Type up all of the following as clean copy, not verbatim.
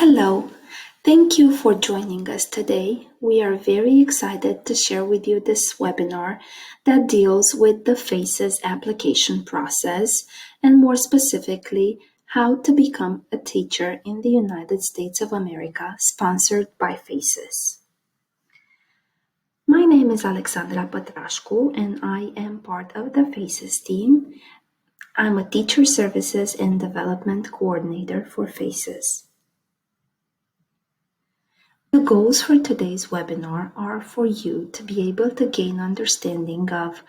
Hello, thank you for joining us today. We are very excited to share with you this webinar that deals with the FACES application process and more specifically, how to become a teacher in the United States of America, sponsored by FACES. My name is Alexandra Pătrașcu and I am part of the FACES team. I'm a Teacher Services and Development Coordinator for FACES. The goals for today's webinar are for you to be able to gain understanding of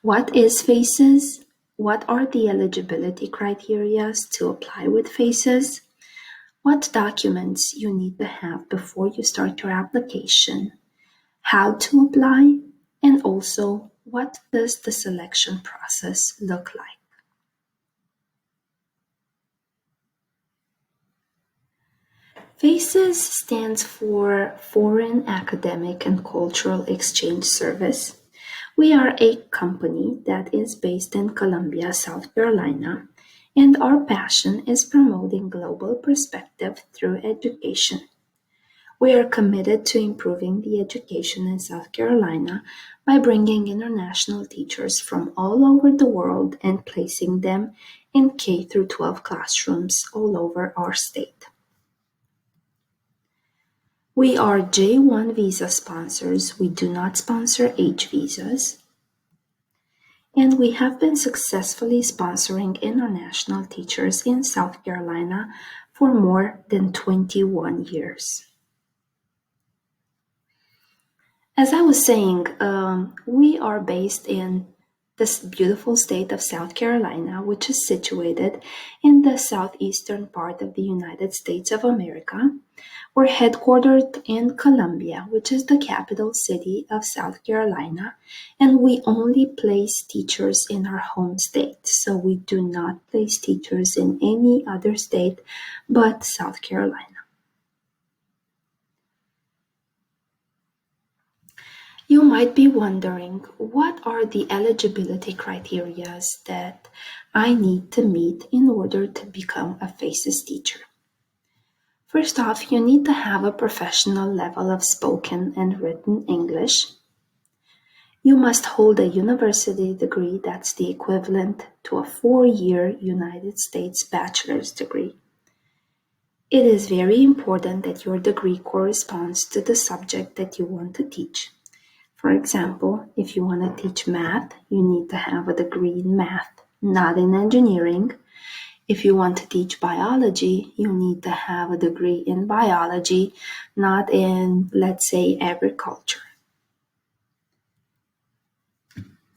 what is FACES, what are the eligibility criteria to apply with FACES, what documents you need to have before you start your application, how to apply, and also what does the selection process look like. FACES stands for Foreign Academic and Cultural Exchange Service. We are a company that is based in Columbia, South Carolina, and our passion is promoting global perspective through education. We are committed to improving the education in South Carolina by bringing international teachers from all over the world and placing them in K through 12 classrooms all over our state. We are J1 visa sponsors. We do not sponsor H visas. And we have been successfully sponsoring international teachers in South Carolina for more than 21 years. As I was saying, we are based in this beautiful state of South Carolina, which is situated in the southeastern part of the United States of America. We're headquartered in Columbia, which is the capital city of South Carolina, and we only place teachers in our home state. So we do not place teachers in any other state but South Carolina. You might be wondering, what are the eligibility criteria that I need to meet in order to become a FACES teacher? First off, you need to have a professional level of spoken and written English. You must hold a university degree that's the equivalent to a 4-year United States bachelor's degree. It is very important that your degree corresponds to the subject that you want to teach. For example, if you want to teach math, you need to have a degree in math, not in engineering. If you want to teach biology, you need to have a degree in biology, not in, let's say, agriculture.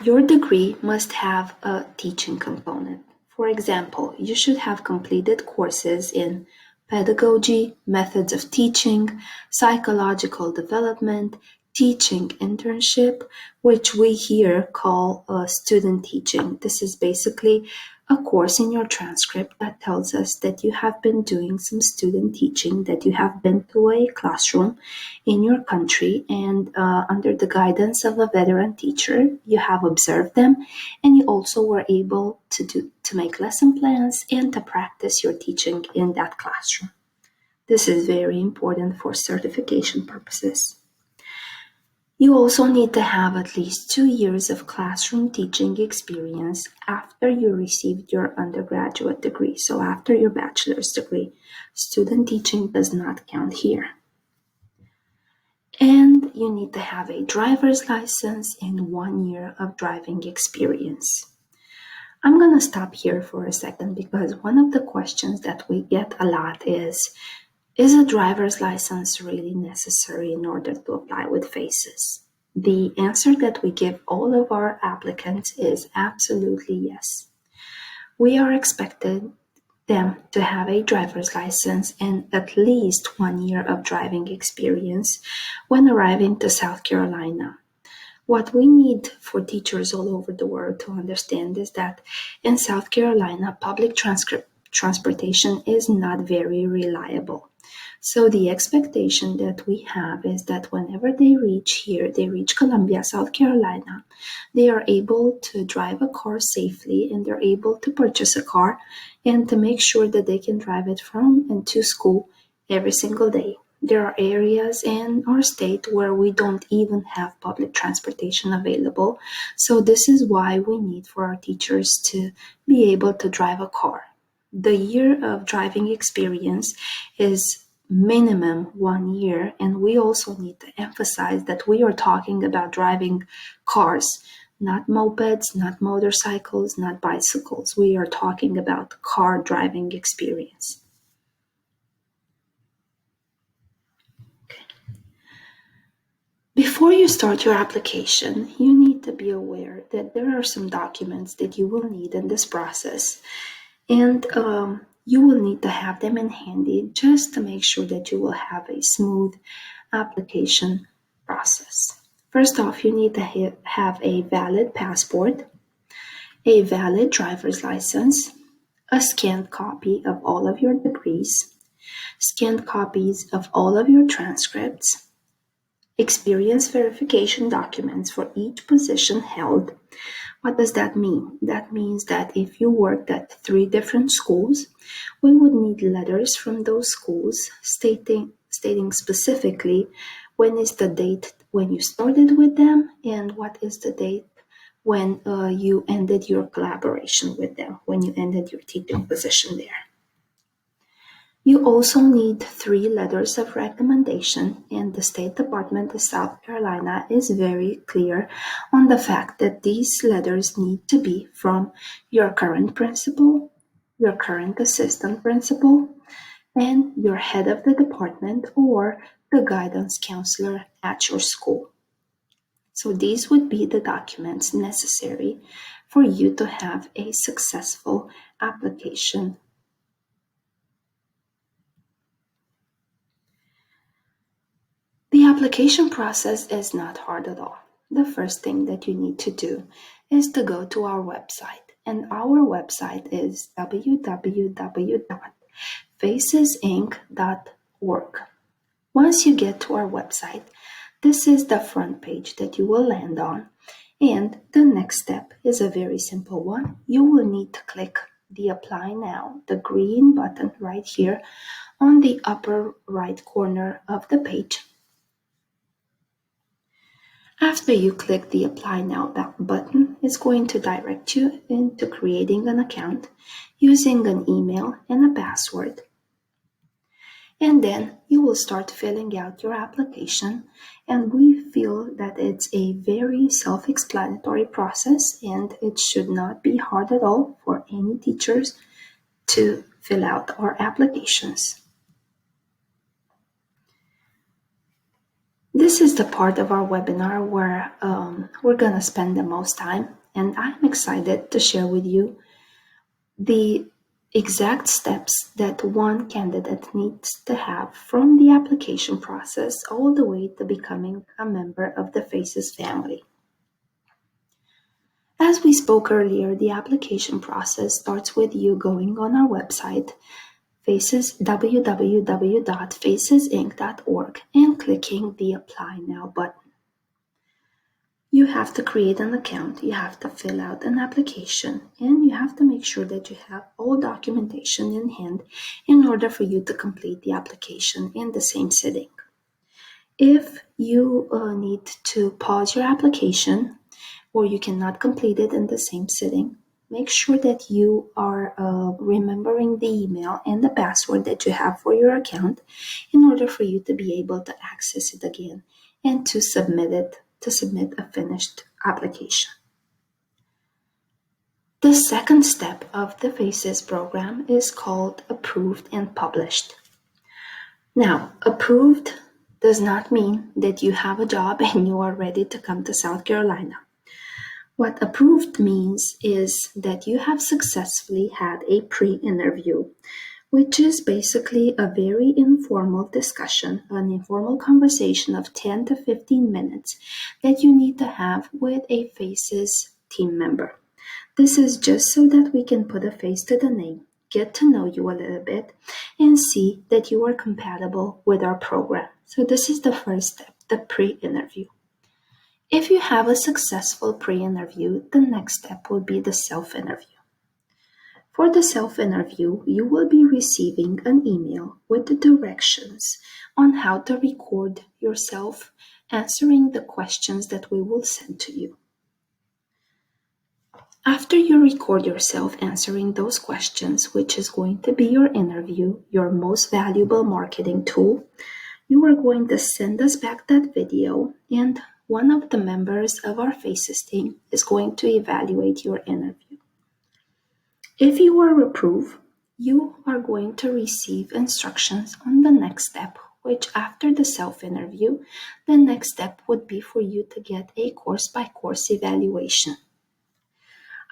Your degree must have a teaching component. For example, you should have completed courses in pedagogy, methods of teaching, psychological development, teaching internship, which we here call student teaching. This is basically a course in your transcript that tells us that you have been doing some student teaching, that you have been to a classroom in your country and under the guidance of a veteran teacher, you have observed them and you also were able to make lesson plans and to practice your teaching in that classroom. This is very important for certification purposes. You also need to have at least 2 years of classroom teaching experience after you received your undergraduate degree, so after your bachelor's degree. Student teaching does not count here. And you need to have a driver's license and 1 year of driving experience. I'm going to stop here for a second because one of the questions that we get a lot is a driver's license really necessary in order to apply with FACES? The answer that we give all of our applicants is absolutely yes. We are expected them to have a driver's license and at least 1 year of driving experience when arriving to South Carolina. What we need for teachers all over the world to understand is that in South Carolina, public transportation is not very reliable. So the expectation that we have is that whenever they reach Columbia, South Carolina, they are able to drive a car safely and they're able to purchase a car and to make sure that they can drive it from and to school every single day. There are areas in our state where we don't even have public transportation available. So this is why we need for our teachers to be able to drive a car. The year of driving experience is minimum 1 year, and we also need to emphasize that we are talking about driving cars, not mopeds, not motorcycles, not bicycles. We are talking about car driving experience. Before you start your application, you need to be aware that there are some documents that you will need in this process, and you will need to have them in handy just to make sure that you will have a smooth application process. First off, you need to have a valid passport, a valid driver's license, a scanned copy of all of your degrees, scanned copies of all of your transcripts, experience verification documents for each position held. What does that mean? That means that if you worked at 3 different schools, we would need letters from those schools stating specifically when is the date when you started with them and what is the date when you ended your collaboration with them, when you ended your teaching position there. You also need 3 letters of recommendation, and the State Department of South Carolina is very clear on the fact that these letters need to be from your current principal, your current assistant principal, and your head of the department or the guidance counselor at your school. So these would be the documents necessary for you to have a successful application. The application process is not hard at all. The first thing that you need to do is to go to our website, and our website is www.facesinc.org. Once you get to our website, this is the front page that you will land on, and the next step is a very simple one. You will need to click the Apply Now, the green button right here on the upper right corner of the page. After you click the Apply Now button, it's going to direct you into creating an account using an email and a password. And then you will start filling out your application, and we feel that it's a very self-explanatory process and it should not be hard at all for any teachers to fill out our applications. This is the part of our webinar where we're going to spend the most time, and I'm excited to share with you the exact steps that one candidate needs to have from the application process all the way to becoming a member of the FACES family. As we spoke earlier, the application process starts with you going on our website, www.facesinc.org, and clicking the Apply Now button. You have to create an account, you have to fill out an application, and you have to make sure that you have all documentation in hand in order for you to complete the application in the same sitting. If you need to pause your application or you cannot complete it in the same sitting, make sure that you are remembering the email and the password that you have for your account in order for you to be able to access it again and to submit a finished application. The second step of the FACES program is called Approved and Published. Now, approved does not mean that you have a job and you are ready to come to South Carolina. What approved means is that you have successfully had a pre-interview, which is basically a very informal discussion, an informal conversation of 10 to 15 minutes that you need to have with a FACES team member. This is just so that we can put a face to the name, get to know you a little bit, and see that you are compatible with our program. So this is the first step, the pre-interview. If you have a successful pre-interview, the next step will be the self-interview. For the self-interview, you will be receiving an email with the directions on how to record yourself answering the questions that we will send to you. After you record yourself answering those questions, which is going to be your interview, your most valuable marketing tool, you are going to send us back that video, and one of the members of our FACES team is going to evaluate your interview. If you are approved, you are going to receive instructions on the next step, which after the self-interview, the next step would be for you to get a course-by-course evaluation.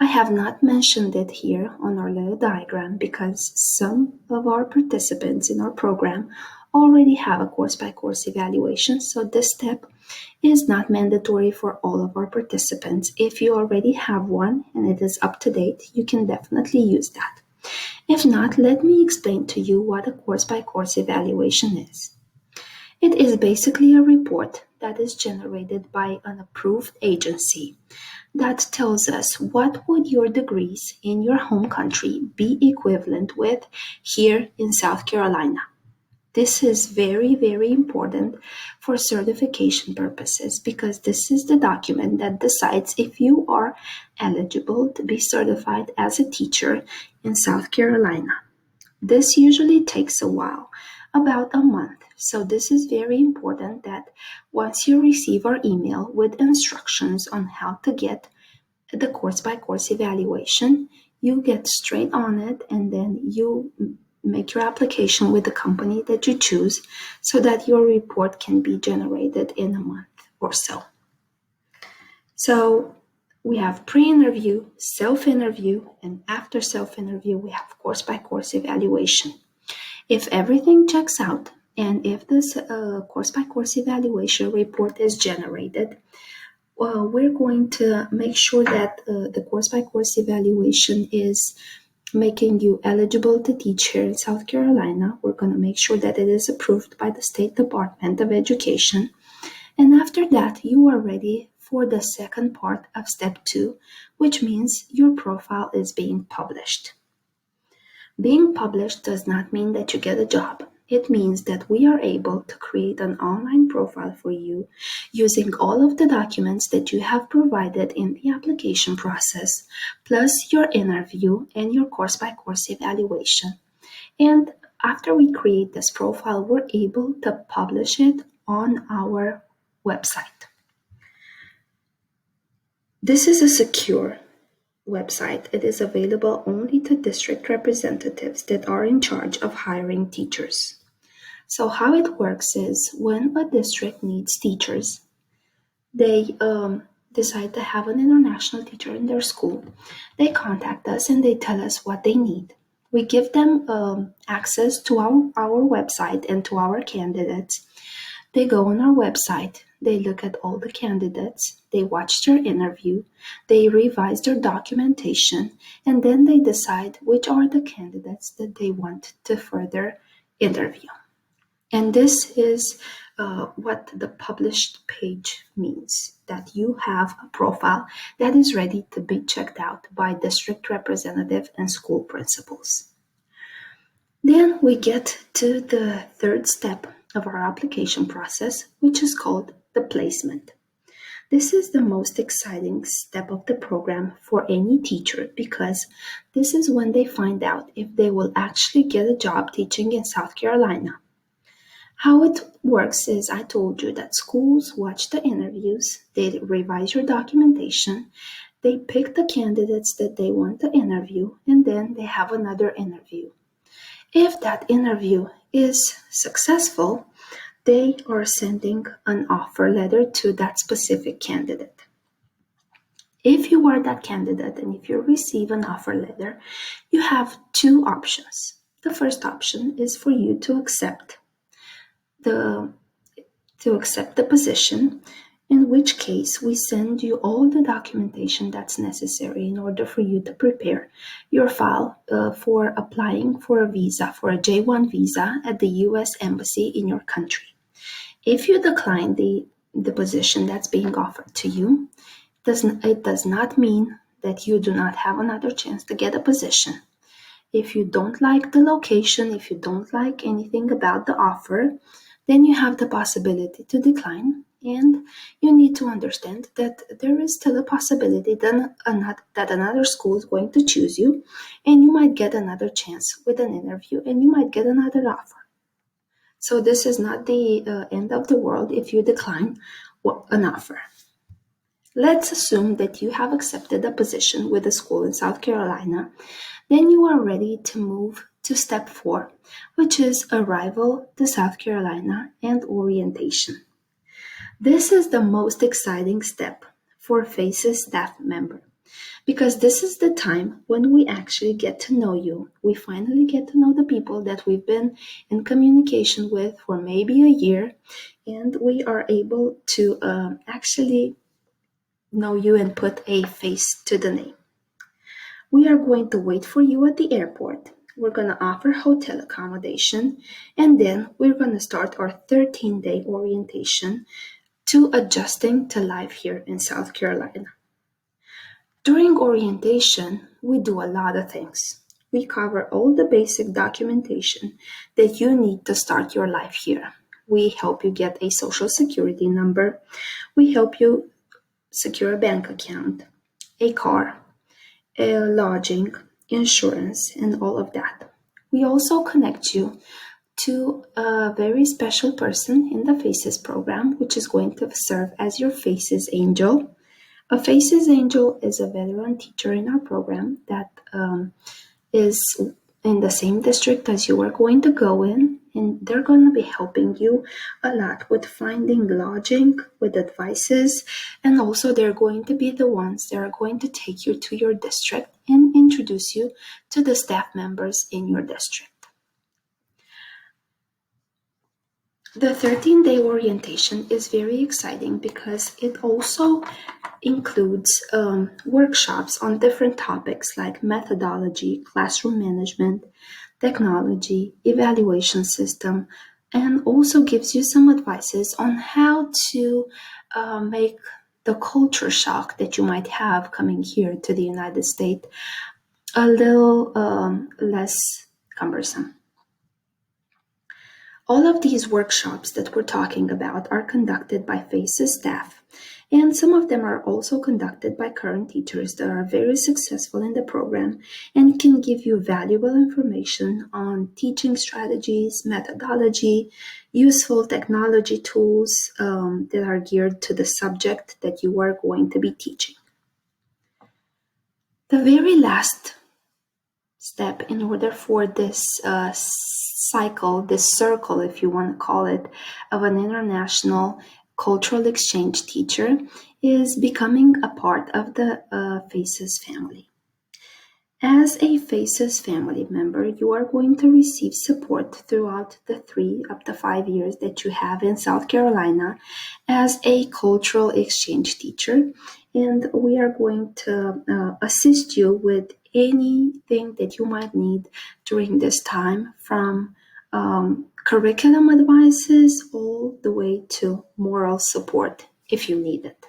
I have not mentioned it here on our little diagram because some of our participants in our program already have a course-by-course evaluation, so this step is not mandatory for all of our participants. If you already have one and it is up to date, you can definitely use that. If not, let me explain to you what a course-by-course evaluation is. It is basically a report that is generated by an approved agency that tells us what would your degrees in your home country be equivalent with here in South Carolina. This is very, very important for certification purposes because this is the document that decides if you are eligible to be certified as a teacher in South Carolina. This usually takes a while, about a month. So this is very important that once you receive our email with instructions on how to get the course-by-course evaluation, you get straight on it and then you make your application with the company that you choose so that your report can be generated in a month or so. So we have pre-interview, self-interview, and after self-interview, we have course-by-course evaluation. If everything checks out and if this course-by-course evaluation report is generated, we're going to make sure that the course-by-course evaluation is making you eligible to teach here in South Carolina. We're going to make sure that it is approved by the State Department of Education. And after that, you are ready for the second part of step 2, which means your profile is being published. Being published does not mean that you get a job. It means that we are able to create an online profile for you using all of the documents that you have provided in the application process, plus your interview and your course-by-course evaluation. And after we create this profile, we're able to publish it on our website. This is a secure website. It is available only to district representatives that are in charge of hiring teachers. So how it works is when a district needs teachers, they decide to have an international teacher in their school. They contact us and they tell us what they need. We give them access to our website and to our candidates. They go on our website, they look at all the candidates, they watch their interview, they revise their documentation, and then they decide which are the candidates that they want to further interview. And this is what the published page means, that you have a profile that is ready to be checked out by district representative and school principals. Then we get to the third step of our application process, which is called the placement. This is the most exciting step of the program for any teacher because this is when they find out if they will actually get a job teaching in South Carolina. How it works is I told you that schools watch the interviews, they revise your documentation, they pick the candidates that they want to interview, and then they have another interview. If that interview is successful, they are sending an offer letter to that specific candidate. If you are that candidate and if you receive an offer letter, you have two options. The first option is for you to accept the position, in which case we send you all the documentation that's necessary in order for you to prepare your file for applying for a visa, for a J1 visa at the U.S. Embassy in your country. If you decline the position that's being offered to you, it does not mean that you do not have another chance to get a position. If you don't like the location, if you don't like anything about the offer, then you have the possibility to decline. And you need to understand that there is still a possibility that another school is going to choose you, and you might get another chance with an interview, and you might get another offer. So this is not the end of the world if you decline an offer. Let's assume that you have accepted a position with a school in South Carolina. Then you are ready to move to step 4, which is arrival to South Carolina and orientation. This is the most exciting step for FACES staff member because this is the time when we actually get to know you. We finally get to know the people that we've been in communication with for maybe a year, and we are able to actually know you and put a face to the name. We are going to wait for you at the airport. We're going to offer hotel accommodation, and then we're going to start our 13-day orientation to adjusting to life here in South Carolina. During orientation, we do a lot of things. We cover all the basic documentation that you need to start your life here. We help you get a social security number. We help you secure a bank account, a car, lodging, insurance, and all of that. We also connect you to a very special person in the FACES program, which is going to serve as your FACES angel. A FACES angel is a veteran teacher in our program that is in the same district as you are going to go in, and they're going to be helping you a lot with finding lodging, with advices, and also they're going to be the ones that are going to take you to your district and introduce you to the staff members in your district. The 13-day orientation is very exciting because it also includes workshops on different topics like methodology, classroom management, technology, evaluation system, and also gives you some advices on how to make the culture shock that you might have coming here to the United States a little less cumbersome. All of these workshops that we're talking about are conducted by FACES staff, and some of them are also conducted by current teachers that are very successful in the program and can give you valuable information on teaching strategies, methodology, useful technology tools that are geared to the subject that you are going to be teaching. The very last step in order for this cycle, this circle, if you want to call it, of an international cultural exchange teacher is becoming a part of the FACES family. As a FACES family member, you are going to receive support throughout the 3 up to 5 years that you have in South Carolina as a cultural exchange teacher, and we are going to assist you with anything that you might need during this time, from curriculum advices all the way to moral support if you need it.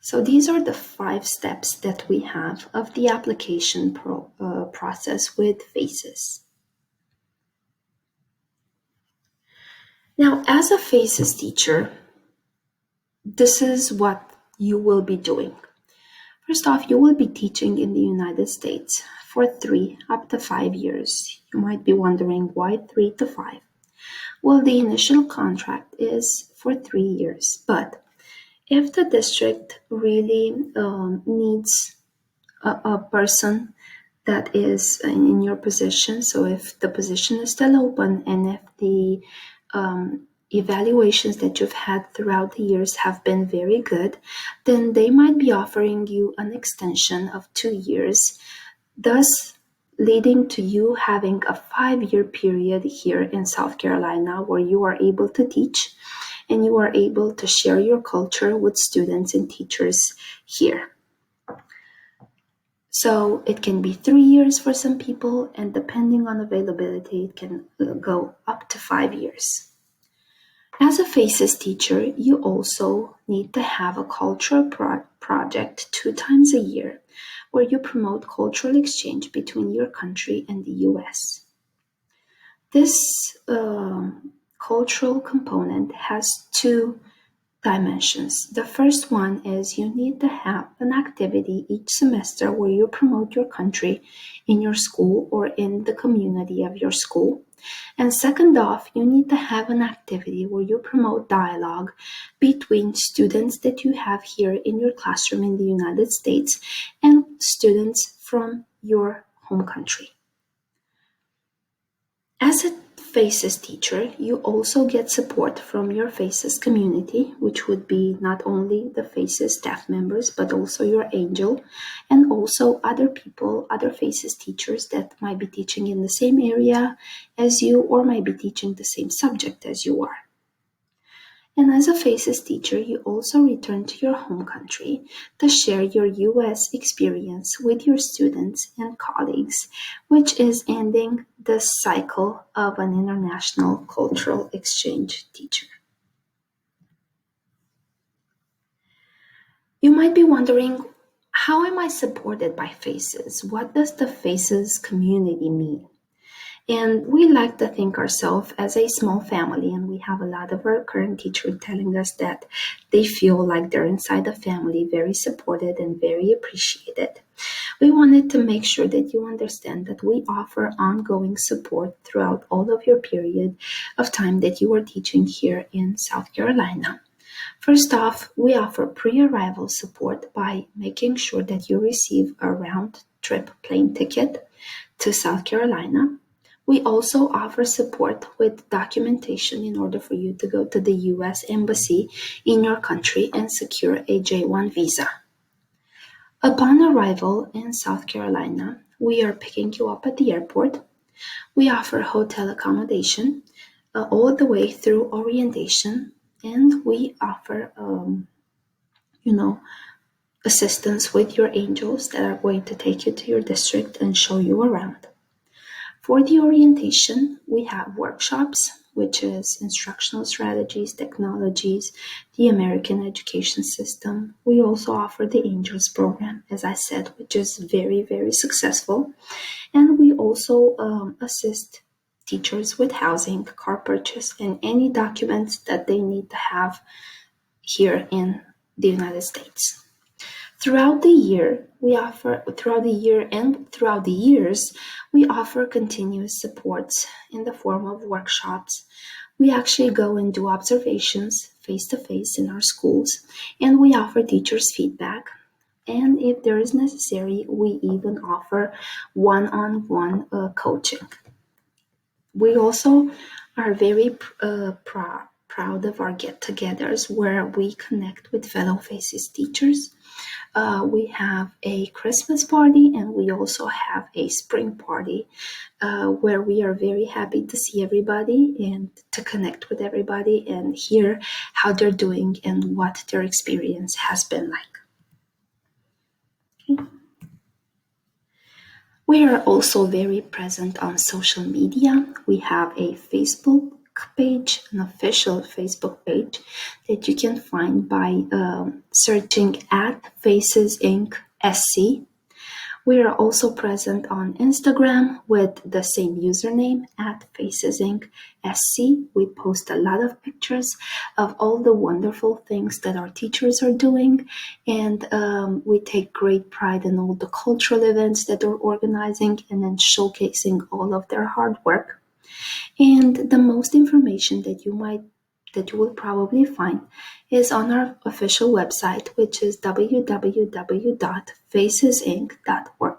So these are the 5 steps that we have of the application process with FACES. Now, as a FACES teacher, this is what you will be doing. First off, you will be teaching in the United States for 3 up to 5 years. You might be wondering why 3 to 5. Well, the initial contract is for 3 years, but if the district really needs a person that is in your position, so if the position is still open and if the evaluations that you've had throughout the years have been very good, then they might be offering you an extension of 2 years, thus leading to you having a 5-year period here in South Carolina where you are able to teach and you are able to share your culture with students and teachers here. So it can be 3 years for some people, and depending on availability, it can go up to 5 years. As a FACES teacher, you also need to have a cultural project 2 times a year where you promote cultural exchange between your country and the US. This cultural component has two dimensions. The first one is you need to have an activity each semester where you promote your country in your school or in the community of your school. And second off, you need to have an activity where you promote dialogue between students that you have here in your classroom in the United States and students from your home country. As a FACES teacher, you also get support from your FACES community, which would be not only the FACES staff members, but also your angel, and also other people, other FACES teachers that might be teaching in the same area as you or might be teaching the same subject as you are. And as a FACES teacher, you also return to your home country to share your US experience with your students and colleagues, which is ending the cycle of an international cultural exchange teacher. You might be wondering, how am I supported by FACES? What does the FACES community mean? And we like to think ourselves as a small family, and we have a lot of our current teachers telling us that they feel like they're inside a family, very supported and very appreciated. We wanted to make sure that you understand that we offer ongoing support throughout all of your period of time that you are teaching here in South Carolina. First off, we offer pre-arrival support by making sure that you receive a round-trip plane ticket to South Carolina. We also offer support with documentation in order for you to go to the US Embassy in your country and secure a J-1 visa. Upon arrival in South Carolina, we are picking you up at the airport. We offer hotel accommodation all the way through orientation, and we offer, assistance with your angels that are going to take you to your district and show you around. For the orientation, we have workshops, which is instructional strategies, technologies, the American education system. We also offer the Angels program, as I said, which is very, very successful. And we also assist teachers with housing, car purchase, and any documents that they need to have here in the United States. Throughout the year and throughout the years, we offer continuous supports in the form of workshops. We actually go and do observations face-to-face in our schools, and we offer teachers feedback. And if there is necessary, we even offer one-on-one coaching. We also are very proud of our get-togethers where we connect with fellow FACES teachers. We have a Christmas party, and we also have a spring party where we are very happy to see everybody and to connect with everybody and hear how they're doing and what their experience has been like. Okay. We are also very present on social media. We have a Facebook page, an official Facebook page that you can find by searching at Faces Inc. SC. We are also present on Instagram with the same username at Faces Inc. SC. We post a lot of pictures of all the wonderful things that our teachers are doing, and we take great pride in all the cultural events that they're organizing and then showcasing all of their hard work. And the most information that you will probably find is on our official website, which is www.facesinc.org.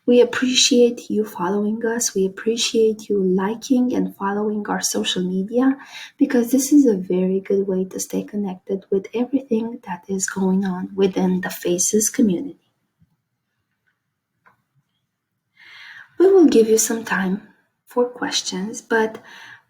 We appreciate you following us. We appreciate you liking and following our social media because this is a very good way to stay connected with everything that is going on within the FACES community. We will give you some time for questions, but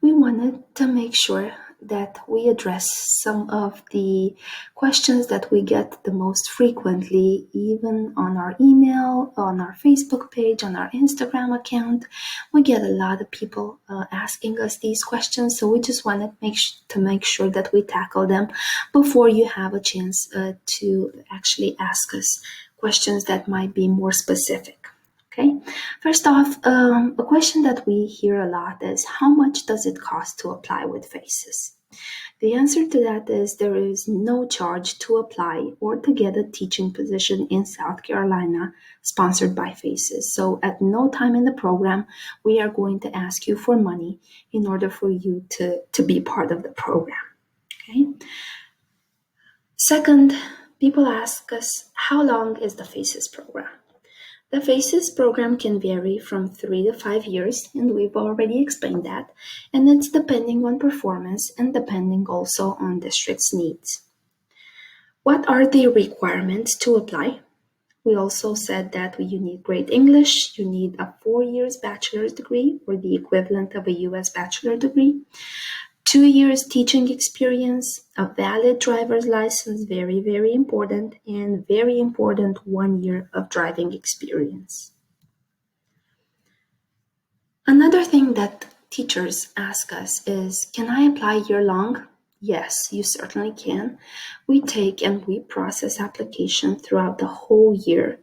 we wanted to make sure that we address some of the questions that we get the most frequently, even on our email, on our Facebook page, on our Instagram account. We get a lot of people asking us these questions, so we just want to make sure that we tackle them before you have a chance to actually ask us questions that might be more specific. Okay, first off, a question that we hear a lot is, how much does it cost to apply with FACES? The answer to that is there is no charge to apply or to get a teaching position in South Carolina sponsored by FACES. So at no time in the program, we are going to ask you for money in order for you to be part of the program. Okay. Second, people ask us, how long is the FACES program? The FACES program can vary from 3 to 5 years, and we've already explained that, and it's depending on performance and depending also on district's needs. What are the requirements to apply? We also said that you need great English, you need a 4 years bachelor's degree or the equivalent of a US bachelor degree, 2 years teaching experience, a valid driver's license, very, very important, and very important, 1 year of driving experience. Another thing that teachers ask us is, can I apply year-long? Yes, you certainly can. We take and we process application throughout the whole year.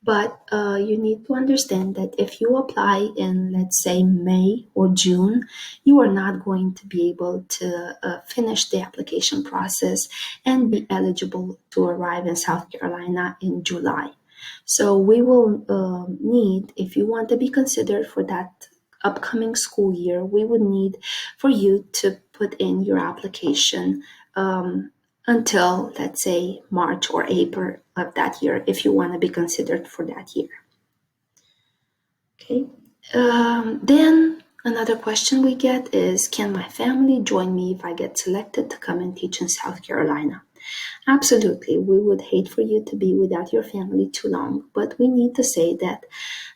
But you need to understand that if you apply in, let's say, May or June, you are not going to be able to finish the application process and be eligible to arrive in South Carolina in July. So we will need, if you want to be considered for that upcoming school year, we would need for you to put in your application until, let's say, March or April of that year, if you want to be considered for that year. Okay. Then another question we get is, can my family join me if I get selected to come and teach in South Carolina? Absolutely. We would hate for you to be without your family too long, but we need to say that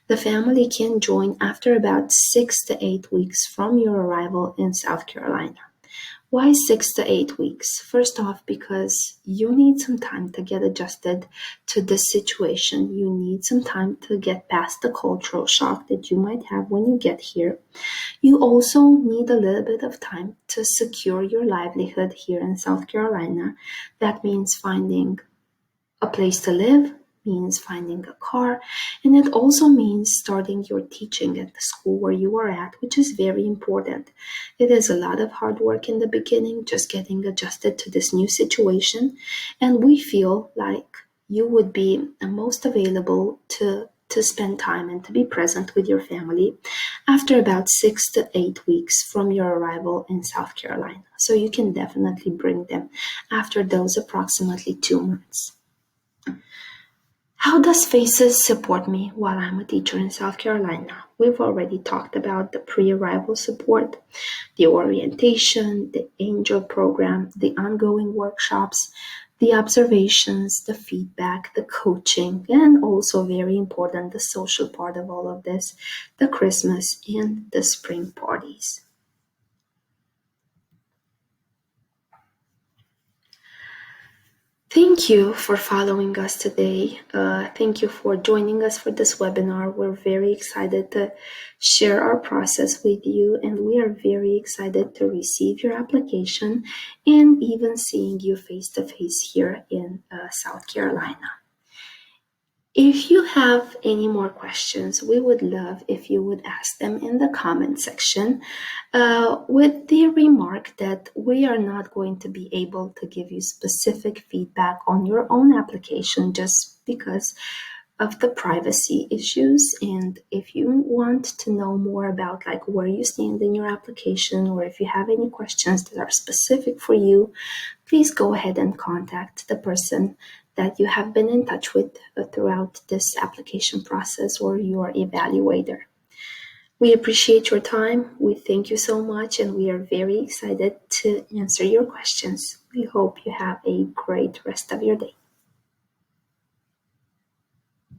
the family can join after about 6 to 8 weeks from your arrival in South Carolina. Why 6 to 8 weeks? First off, because you need some time to get adjusted to this situation. You need some time to get past the cultural shock that you might have when you get here. You also need a little bit of time to secure your livelihood here in South Carolina. That means finding a place to live, means finding a car, and it also means starting your teaching at the school where you are at, which is very important. It is a lot of hard work in the beginning, just getting adjusted to this new situation, and we feel like you would be most available to spend time and to be present with your family after about 6 to 8 weeks from your arrival in South Carolina. So you can definitely bring them after those approximately 2 months. How does FACES support me while I'm a teacher in South Carolina? We've already talked about the pre-arrival support, the orientation, the Angel program, the ongoing workshops, the observations, the feedback, the coaching, and also very important, the social part of all of this, the Christmas and the spring parties. Thank you for following us today. Thank you for joining us for this webinar. We're very excited to share our process with you, and we are very excited to receive your application and even seeing you face-to-face here in South Carolina. If you have any more questions, we would love if you would ask them in the comment section with the remark that we are not going to be able to give you specific feedback on your own application just because of the privacy issues. And if you want to know more about like where you stand in your application, or if you have any questions that are specific for you, please go ahead and contact the person that you have been in touch with throughout this application process or your evaluator. We appreciate your time. We thank you so much, and we are very excited to answer your questions. We hope you have a great rest of your day.